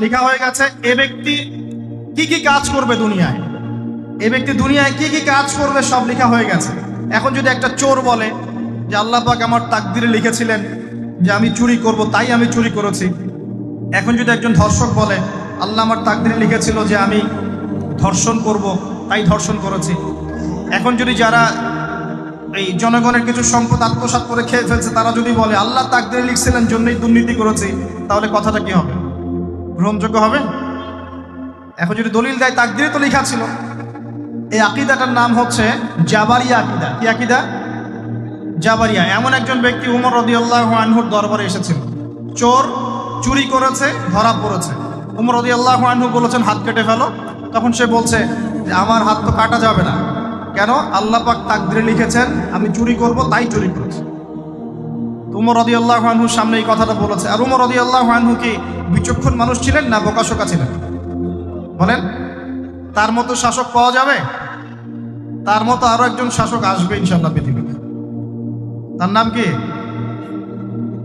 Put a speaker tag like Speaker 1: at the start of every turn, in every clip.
Speaker 1: লেখা হয়ে গেছে এ ব্যক্তি কি কি কাজ করবে দুনিয়ায়, এ ব্যক্তি দুনিয়ায় কি কি কাজ করবে সব লেখা হয়ে গেছে। এখন যদি একটা চোর বলে যে আল্লাহ পাক আমার তাকদিরে লিখেছিলেন যে আমি চুরি করব, তাই আমি চুরি করেছি। এখন যদি একজন ধর্ষক বলে আল্লাহ আমার তাকদিরে লিখেছিল যে আমি ধর্ষণ করব, তাই ধর্ষণ করেছি। এখন যদি যারা এই জনগণের কিছু সম্পদ আত্মসাৎ করে খেয়ে ফেলছে তারা যদি বলে আল্লাহ তাকদিরে লিখছিলেন জন্যই দুর্নীতি করেছি, তাহলে কথাটা কি হবে? গ্রহণযোগ্য হবে? এখন যদি দলিল দেয় তাকদিরে তো লেখা ছিল। এই আকীদাটার নাম হচ্ছে জাবারিয়া আকীদা। কি আকীদা? জাবারিয়া। এমন একজন ব্যক্তি উমর রাদিয়াল্লাহু আনহুর দরবারে এসেছিল, চোর চুরি করেছে, ধরা পড়েছে। উমর রাদিয়াল্লাহু আনহু বলেছেন হাত কেটে ফেলো। তখন সে বলছে যে আমার হাত তো কাটা যাবে না, কেন? আল্লাহ পাক তাকদিরে লিখেছেন আমি চুরি করব, তাই চুরি করেছি। উমর রাদিয়াল্লাহু আনহুর সামনে এই কথাটা বলেছে। আর উমর রাদিয়াল্লাহু আনহু কি বিচক্ষণ মানুষ ছিলেন না বোকাশোকা ছিলেন? বলেন, তার মতো শাসক পাওয়া যাবে? তার মতো আরো একজন শাসক আসবে ইনশাআল্লাহ পৃথিবীতে। তার নাম কি?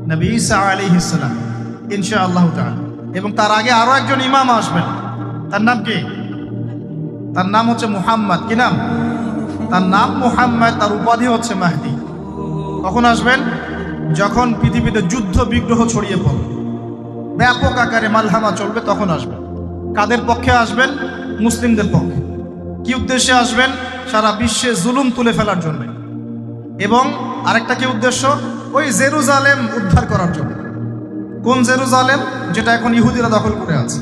Speaker 1: নবী ঈসা আলাইহিস সালাম ইনশাআল্লাহ তাআলা। এবং তার আগে আরো একজন ইমাম আসবেন। তার নাম কি? তার নাম হচ্ছে মুহাম্মদ। কি নাম? তার নাম মুহাম্মদ, তার উপাধি হচ্ছে মাহদি। কখন আসবেন? যখন পৃথিবীতে যুদ্ধ বিগ্রহ ছড়িয়ে পড়বে, ব্যাপক আকারে মালহামা চলবে, তখন আসবেন। কাদের পক্ষে আসবেন? মুসলিমদের পক্ষে। কি উদ্দেশ্যে আসবেন? সারা বিশ্বে জুলুম তুলে ফেলার জন্য। এবং আরেকটা কি উদ্দেশ্য? ওই জেরুজালেম উদ্ধার করার জন্য। কোন জেরুজালেম? যেটা এখন ইহুদিরা দখল করে আছে।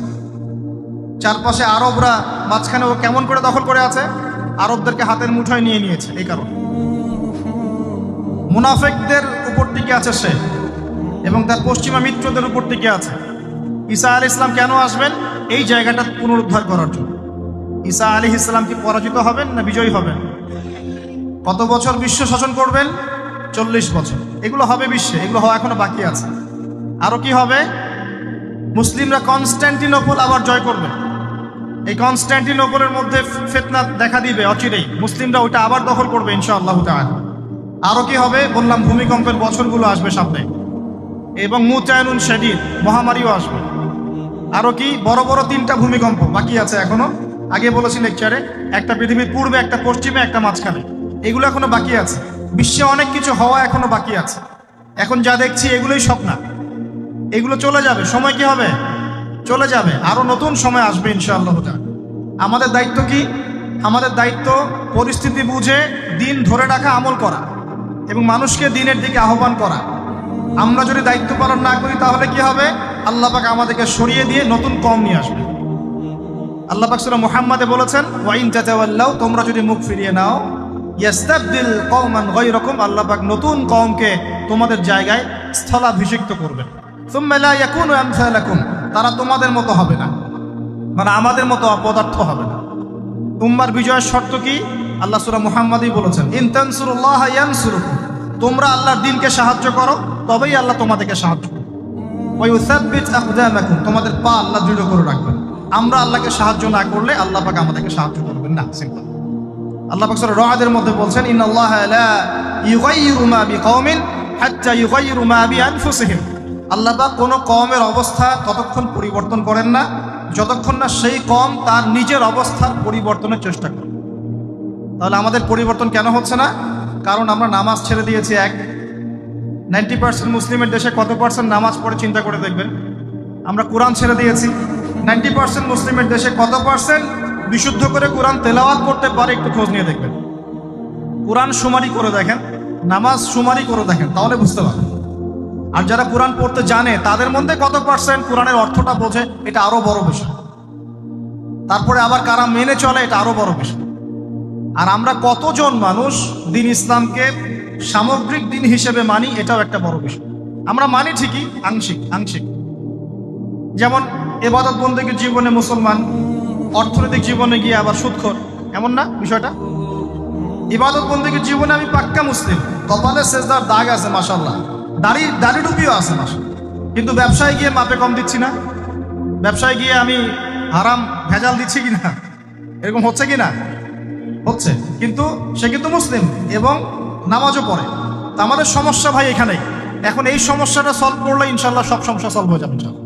Speaker 1: চারপাশে আরবরা, মাঝখানে ও কেমন করে দখল করে আছে? আরবদেরকে হাতের মুঠোয় নিয়ে নিয়েছে। এই কারণে মুনাফিকদের উপর টিকে আছে সে, এবং তার পশ্চিমা মিত্রদের উপর টিকে আছে। ঈসা আলাইহিস সালাম কেন আসবেন? এই জায়গাটা পুনরুদ্ধার করার জন্য। ঈসা আলাইহিস সালাম কি পরাজিত হবেন না বিজয়ী হবেন? কত বছর বিশ্ব শাসন করবেন? 40 বছর। এগুলো হবে বিশ্বে, এগুলো হওয়া এখনো বাকি আছে। আরো কি হবে? মুসলিমরা কনস্ট্যান্টিনোপল আবার জয় করবে। এই কনস্ট্যান্টিনোপলের মধ্যে ফিতনা দেখা দিবে অচিরেই, মুসলিমরা ওটা আবার দখল করবে ইনশাআল্লাহ তাআলা। আরো কি হবে? বললাম ভূমিকম্পের বছরগুলো আসবে সামনে, এবং মুতায়নুন শাদীদ, মহামারীও আসবে। আরো কি? বড় বড় 3টা ভূমিকম্প বাকি আছে এখনো। আগে বলেছি লেকচারে, একটা পৃথিবীর পূর্বে, একটা পশ্চিমে, একটা মাঝখানে। এগুলো এখনো বাকি আছে। বিশ্বে অনেক কিছু হওয়া এখনো বাকি আছে। এখন যা দেখছি এগুলোই স্বপ্ন, এগুলো চলে যাবে। সময় কি হবে? চলে যাবে। আরো নতুন সময় আসবে ইনশাআল্লাহ। আমাদের দায়িত্ব কি? আমাদের দায়িত্ব পরিস্থিতি বুঝে দিন ধরে রাখা, আমল করা, এবং মানুষকে দিনের দিকে আহ্বান করা। আমরা যদি দায়িত্ব পালন না করি তাহলে কি হবে? আল্লাহ পাক আমাদেরকে সরিয়ে দিয়ে নতুন কওম নিয়ে আসবে। আল্লাহ পাক সূরা মুহাম্মাদে বলেছেন ওয়া ইন তাতাওয়াল্লাউ, তোমরা যদি মুখ ফিরিয়ে নাও, ইয়াস্তাবদিল কওমান গায়রাকুম, আল্লাহ পাক নতুন কওমকে তোমাদের জায়গায় স্থলাভিষিক্ত করবেন। সুম্মা লা ইয়াকুনু আমসালাকুম, তারা তোমাদের মতো হবে না, মানে আমাদের মতো অপদার্থ হবে না। উম্মার বিজয়ের শর্ত কি? আল্লাহ সূরা মুহাম্মাদেই বলেছেন ইন তানসুরুল্লাহ ইয়ানসুরুকুম, তোমরা আল্লাহর দ্বীনকে সাহায্য করো, তবেই আল্লাহ তোমাদেরকে সাহায্য করবে। ওয়া ইউসাব্বিত আকদামাকুম, তোমাদের পা আল্লাহ দৃঢ় করে রাখবেন। আমরা আল্লাহকে সাহায্য না করলে আল্লাহ পাক আমাদেরকে সাহায্য করবেন না। সিম্পল। আল্লাহ পাক সূরা রা'দের মধ্যে বলছেন ইন্নাল্লাহা লা ইউগাইয়িরু মা বিকওমিন হাত্তা ইউগাইয়িরু মা বিআনফুসিহিম, আল্লাহ পাক কোনো কওমের অবস্থা ততক্ষণ পরিবর্তন করেন না যতক্ষণ না সেই কওম তার নিজের অবস্থার পরিবর্তনের চেষ্টা করে। তাহলে আমাদের পরিবর্তন কেন হচ্ছে না? কারণ আমরা নামাজ ছেড়ে দিয়েছি। 90% মুসলিমের দেশে কত পার্সেন্ট নামাজ পড়ে চিন্তা করে দেখবেন। আমরা কোরআন ছেড়ে দিয়েছি। 90% মুসলিমের দেশে কত পার্সেন্ট বিশুদ্ধ করে কোরআন তেলাওয়াত করতে পারে? একটু খোঁজ নিয়ে দেখবেন। কোরআন শুমারি করে দেখেন, নামাজ শুমারি করে দেখেন, তাহলে বুঝতে পারবেন। আর যারা কোরআন পড়তে জানে তাদের মধ্যে কত পার্সেন্ট কোরআনের অর্থটা বোঝে? এটা আরো বড় বিষয়। তারপরে আবার কারা মেনে চলে? এটা আরো বড় বিষয়। আর আমরা কতজন মানুষ দিন ইসলামকে সামগ্রিক দিন হিসেবে মানি? এটাও একটা বড় বিষয়। আমরা মানি ঠিকই, আংশিক আংশিক। যেমন ইবাদত বন্দেগীর জীবনে মুসলমান, অর্থনৈতিক জীবনে গিয়ে আবার সুদখোর, এমন না বিষয়টা? ইবাদত বন্দেগীর জীবনে আমি পাক্কা মুসলিম, কপালে সেজদার দাগ আছে মাশাআল্লাহ, দাড়ি টুপিও আছে মাশাআল্লাহ, কিন্তু ব্যবসায় গিয়ে মাপে কম দিচ্ছি না? ব্যবসায় গিয়ে আমি হারাম ভেজাল দিচ্ছি কিনা? এরকম হচ্ছে কিনা? হচ্ছে। কিন্তু সে কিন্তু মুসলিম এবং নামাজও পড়ে। তা আমাদের সমস্যা ভাই এখানেই। এখন এই সমস্যাটা সলভ করলে ইনশাল্লাহ সব সমস্যা সলভ হয়ে যাবে ইনশাল্লাহ।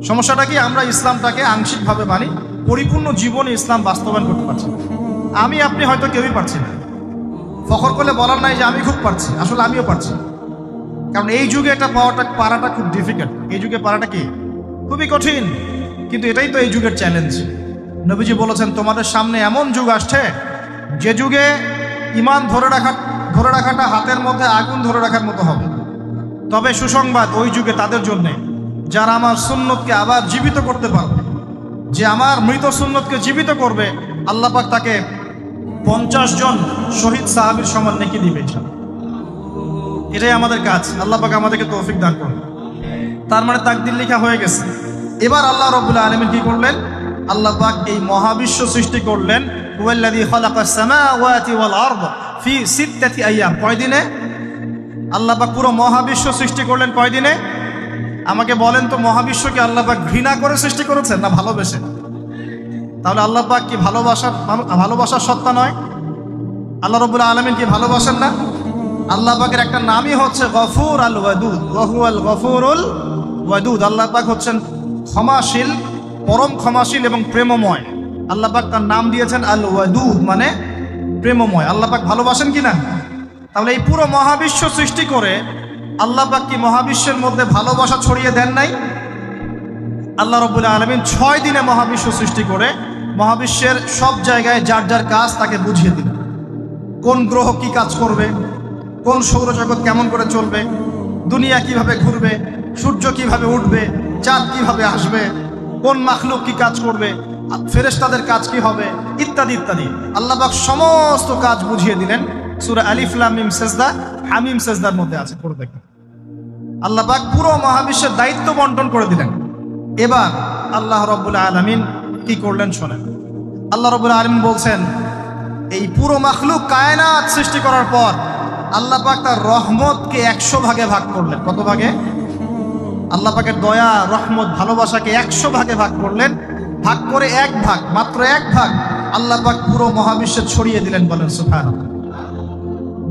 Speaker 1: সমস্যাটা কি, আমরা ইসলামটাকে আংশিকভাবে মানি, পরিপূর্ণ জীবনে ইসলাম বাস্তবায়ন করতে পারছি না। আমি আপনি হয়তো কেউই পারছি না, ফখর করলে বলার নাই যে আমি খুব পারছি, আসলে আমিও পারছি। কারণ এই যুগে এটা পারাটা খুব ডিফিকাল্ট। এই যুগে পারাটা কি খুবই কঠিন, কিন্তু এটাই তো এই যুগের চ্যালেঞ্জ। নবীজি বলেছেন, তোমাদের সামনে এমন যুগ আসছে যে যুগে ঈমান ধরে রাখাটা হাতের মধ্যে আগুন ধরে রাখার মতো হবে। তবে সুসংবাদ ওই যুগে তাদের জন্যে যারা আমার সুন্নতকে আবার জীবিত করতে পারবে। যে আমার মৃত সুন্নতকে জীবিত করবে, আল্লাহ পাক তাকে 50 জন শহীদ সাহাবীর সমান নেকি দিবে। এটাই আমাদের কাজ। আল্লাহ পাক আমাদেরকে তৌফিক দান করুন। তার মানে তাকদীর লেখা হয়ে গেছে। এবার আল্লাহ রাব্বুল আলামিন কি করলেন? আল্লাহ পাক এই মহাবিশ্ব সৃষ্টি করলেন। হুয়াল্লাযী খালাকাস সামাওয়াতি ওয়াল আরদ ফি 6 আইয়াম। কয় দিনে? আল্লাহ পাক পুরো মহাবিশ্ব সৃষ্টি করলেন কয় দিনে? আমাকে বলেন তো, মহাবিশ্বকে আল্লাহ পাক ঘৃণা করে সৃষ্টি করেছেন না ভালোবেসে? তাহলে আল্লাহ পাক কি ভালোবাসার সত্তা নয়? আল্লাহ রাব্বুল আলামিন কি ভালোবাসেন না? আল্লাহ পাকের একটা নামই হচ্ছে গফুর আল ওয়াদুদ, ওয়াহুয়াল গফুরুল ওয়াদুদ। আল্লাহ পাক হচ্ছেন ক্ষমাশীল, পরম ক্ষমাশীল এবং প্রেমময়। আল্লাহ পাক তার নাম দিয়েছেন আল ওয়াদুদ, মানে প্রেমময়। আল্লাহ পাক ভালোবাসেন কি না? তাহলে এই পুরো মহাবিশ্ব সৃষ্টি করে আল্লাহ পাক কি মহাবিশ্বের মধ্যে ভালোবাসা ছড়িয়ে দেন নাই? আল্লাহ রাব্বুল আলামিন 6 দিনে মহাবিশ্ব সৃষ্টি করে মহাবিশ্বের সব জায়গায় যার যার কাজ তাকে বুঝিয়ে দিলেন। কোন গ্রহ কি কাজ করবে, কোন সৌরজগৎ কেমন করে চলবে, দুনিয়া কিভাবে ঘুরবে, সূর্য কিভাবে উঠবে, চাঁদ কিভাবে আসবে, কোন মাখলুক কি কাজ করবে, ফেরেশতাদের কাজ কি হবে, ইত্যাদি ইত্যাদি। আল্লাহ পাক সমস্ত কাজ বুঝিয়ে দিলেন। সূরা আলিফ লাম মিম সেজদা, হামিম সেজদার মধ্যে আছে, পড়ে দেখুন। আল্লাহ পাক পুরো মহাবিশ্বের দায়িত্ব বন্টন করে দিলেন। এবার আল্লাহ রাব্বুল আলামিন কি করলেন শোনেন। আল্লাহ রাব্বুল আলামিন বলছেন, এই পুরো মাখলুক কায়নাত সৃষ্টি করার পর আল্লাহ পাক তার রহমতকে 100 ভাগে ভাগ করলেন। কত ভাগে? আল্লাহ পাকের দয়া, রহমত, ভালোবাসাকে 100 ভাগে ভাগ করলেন। ভাগ করে এক ভাগ, মাত্র এক ভাগ আল্লাহ পাক পুরো মহাবিশ্বে ছড়িয়ে দিলেন। বলেন সুবহানাল্লাহ।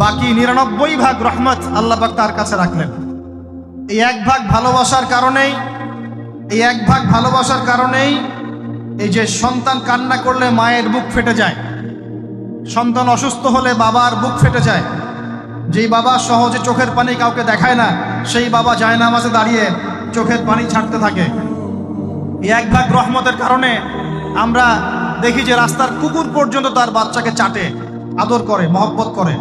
Speaker 1: বাকি 99 ভাগ রহমত আল্লাহ পাক তার কাছে রাখলেন। এই এক ভাগ ভালোবাসার কারণেই এই যে সন্তান কান্না করলে মায়ের বুক ফেটে যায়, সন্তান অসুস্থ হলে বাবার বুক ফেটে যায়, যেই বাবা সহজে চোখের পানি কাউকে দেখায় না, সেই বাবা জায়নামাজে দাঁড়িয়ে চোখের পানি ছাড়তে থাকে। এই এক ভাগ রহমতের কারণে আমরা দেখি যে রাস্তার কুকুর পর্যন্ত তার বাচ্চাকে চাটে, আদর করে, মহব্বত করে।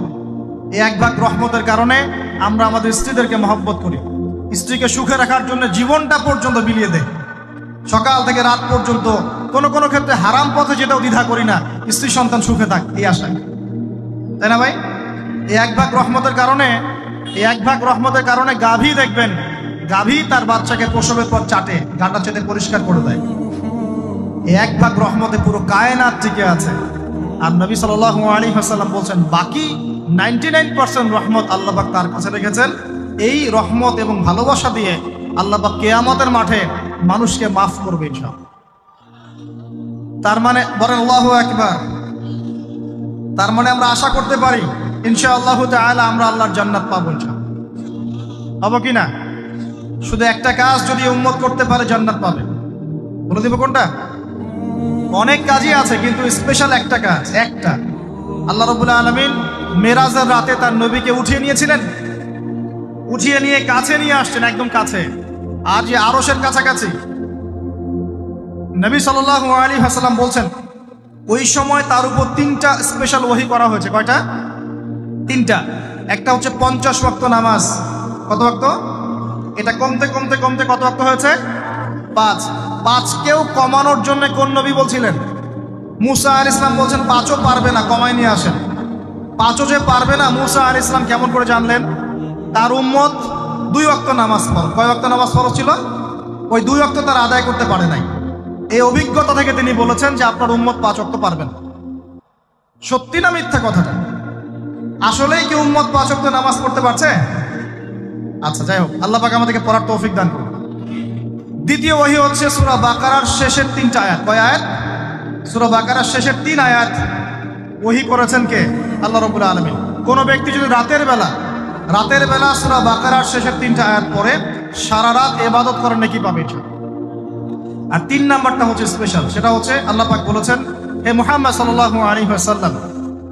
Speaker 1: এই এক ভাগ রহমতের কারণে আমরা আমাদের স্ত্রীদেরকে মহব্বত করি, স্ত্রীকে সুখে রাখার জন্য জীবনটা পর্যন্ত বিলিয়ে দেয়। সকাল থেকে রাত পর্যন্ত কোনো কোনো ক্ষেত্রে হারাম পথে যেটাও দ্বিধা করি না, স্ত্রী সন্তান সুখে থাক এই আশায়, তাই না ভাই? এই এক ভাগ রহমতের কারণে গাভী দেখবেন, গাভী তার বাচ্চাকে প্রসবের পর চাটে, গাটা চেটে পরিষ্কার করে দেয়। এই এক ভাগ রহমতে পুরো কায়নাত টিকে আছে। আর নবী সাল্লাল্লাহু আলাইহি ওয়াসাল্লাম বলছেন, বাকি 99% রহমত আল্লাহ পাক তার কাছে রেখেছেন। এই রহমত এবং ভালোবাসা দিয়ে আল্লাহ পাক কিয়ামতের মাঠে মানুষকে মাফ করবে ইনশাআল্লাহ। তার মানে বলেন আল্লাহু আকবার। তার মানে আমরা আশা করতে পারি ইনশাআল্লাহ তাআলা আমরা আল্লাহর জান্নাত পাবো ইনশাআল্লাহ। হবে কি না? শুধু একটা কাজ যদি উম্মত করতে পারে জান্নাত পাবে। বলে দিব কোনটা? অনেক কাজই আছে, কিন্তু স্পেশাল একটা কাজ, একটা। আল্লাহ রাব্বুল আলামিন মেরাজের রাতে তার নবীকে উঠিয়ে নিয়েছিলেন, উঠিয়ে নিয়ে কাছে নিয়ে আসছেন, একদম কাছে, আর যে আরশের কাছাকাছি। নবী সাল্লাল্লাহু আলাইহি ওয়াসাল্লাম বলছেন, ওই সময় তার উপর 3টা স্পেশাল ওহী করা হয়েছে। কয়টা? 3টা। একটা হচ্ছে 50 ওয়াক্ত নামাজ। কত ওয়াক্ত? এটা কমতে কমতে কমতে কত ওয়াক্ত হয়েছে? 5। 5কেও কমানোর জন্য কোন নবী বলছিলেন? মুসা আলাইহিস সালাম বলছেন 5ও পারবে না, কমাই নিয়ে আসেন। 5ও যে পারবে না, মুসা আলাইহিস সালাম কেমন করে জানলেন? তার উম্মত 2 ওয়াক্ত নামাজ পড়ে। কয় ওয়াক্ত নামাজ ফরজ ছিল? ওই 2 ওয়াক্ত তার আদায় করতে পারে নাই। এই অভিজ্ঞতা থেকে তিনি বলেছেন যে আপনার উম্মত 5 ওয়াক্ত পারবেন। সত্যি না মিথ্যা কথাটা? আসলেই কি উম্মত 5 ওয়াক্ত নামাজ পড়তে পারছে? আচ্ছা, যাই হোক, আল্লাহ পাক আমাদেরকে পড়ার তৌফিক দান করুন। দ্বিতীয় ওহী হচ্ছে সূরা বাকারার শেষের 3টা আয়াত। কয় আয়াত? সূরা বাকারার শেষের 3 আয়াত ওহী করেছেন কে? আল্লাহ রাব্বুল আলামিন। কোন ব্যক্তি যদি রাতের বেলা সূরা বাকারার শেষের 3টা আয়াত পড়ে সারা রাত ইবাদত করার নেকি পাবে। আর 3 নাম্বারটা হচ্ছে স্পেশাল, সেটা হচ্ছে আল্লাহ পাক বলেছেন, হে মুহাম্মদ সাল্লাল্লাহু আলাইহি ওয়াসাল্লাম,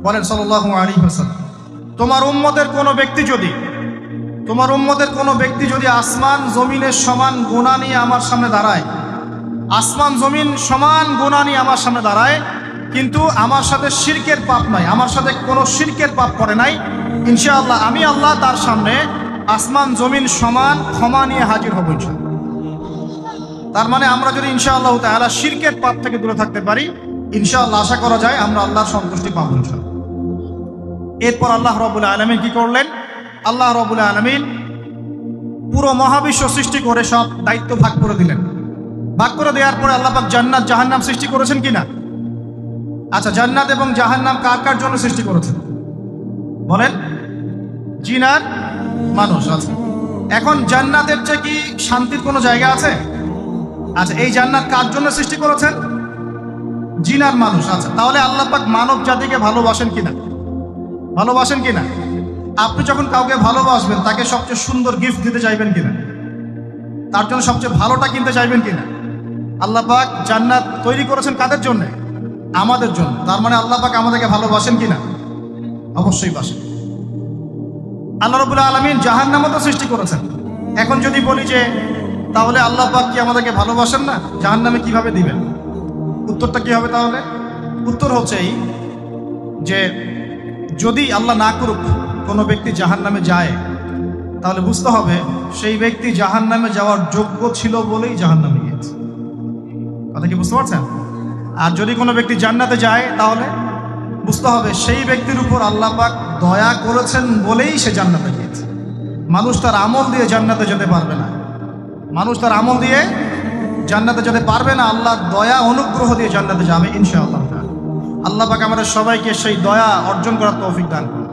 Speaker 1: বলেন সাল্লাল্লাহু আলাইহি ওয়াসাল্লাম, তোমার উম্মতের কোনো ব্যক্তি যদি আসমান জমিনের সমান গুনাহ নিয়ে আমার সামনে দাঁড়ায়, আসমান জমিন সমান গুনাহ নিয়ে আমার সামনে দাঁড়ায়, কিন্তু আমার সাথে শিরকের পাপ নাই, আমার সাথে কোনো শিরকের পাপ করে নাই, ইনশাআল্লাহ আমি আল্লাহ তার সামনে আসমান জমিন সমান ক্ষমা নিয়ে হাজির হব ইনশাআল্লাহ। তার মানে আমরা যদি ইনশাআল্লাহ তাআলা শিরকের পাপ থেকে দূরে থাকতে পারি, ইনশাআল্লাহ আশা করা যায় আমরা আল্লাহর সন্তুষ্টি পাবো ইনশাআল্লাহ। এরপর আল্লাহ রাব্বুল আলামিন কি করলেন? আল্লাহ রাব্বুল আলামিন পুরো মহাবিশ্ব সৃষ্টি করে সব দায়িত্ব ভাগ করে দিলেন। ভাগ করে দেওয়ার পরে আল্লাহ পাক জান্নাত জাহান্নাম সৃষ্টি করেছেন কিনা? আচ্ছা, জান্নাত এবং জাহান্নাম কার কার জন্য সৃষ্টি করেছেন বলেন? জিন আর মানুষ আছে। এখন জান্নাতের চেয়ে কি শান্তির কোনো জায়গা আছে? আচ্ছা, এই জান্নাত কার জন্য সৃষ্টি করেছেন? জিন আর মানুষ। আচ্ছা, তাহলে আল্লাহ পাক মানব জাতিকে ভালোবাসেন কিনা? ভালোবাসেন কিনা? আপনি যখন কাউকে ভালোবাসবেন, তাকে সবচেয়ে সুন্দর গিফট দিতে চাইবেন কিনা? তার জন্য সবচেয়ে ভালোটা কিনতে চাইবেন কিনা? আল্লাহ পাক জান্নাত তৈরি করেছেন কাদের জন্য? আমাদের জন্য। তার মানে আল্লাহ পাক আমাদেরকে ভালোবাসেন কিনা? অবশ্যই বাসেন। আল্লাহ রাব্বুল আলামিন জাহান্নামও তো সৃষ্টি করেছেন। এখন যদি বলি যে তাহলে আল্লাহ পাক কি আমাদেরকে ভালোবাসেন না, জাহান্নামে কিভাবে দিবেন? উত্তরটা কি হবে তাহলে? উত্তর হচ্ছে এই যে যদি আল্লাহ না করুক কোনো ব্যক্তি জাহান্নামে যায়, তাহলে বুঝতে হবে সেই ব্যক্তি জাহান্নামে যাওয়ার যোগ্য ছিল বলেই জাহান্নামে গিয়েছে। কথা কি বুঝতে পারছেন? আর যদি কোনো ব্যক্তি জান্নাতে যায়, তাহলে বুঝতে হবে সেই ব্যক্তির উপর আল্লাহ পাক দয়া করেছেন বলেই সে জান্নাতে গিয়েছে। মানুষ তার আমল দিয়ে জান্নাতে যেতে পারবে না, মানুষ তার আমল দিয়ে জান্নাতে যেতে পারবে না, আল্লাহ দয়া অনুগ্রহ দিয়ে জান্নাতে যাবে ইনশাআল্লাহ। আল্লাহ পাক আমাদের সবাইকে সেই দয়া অর্জন করার তৌফিক দান করুন।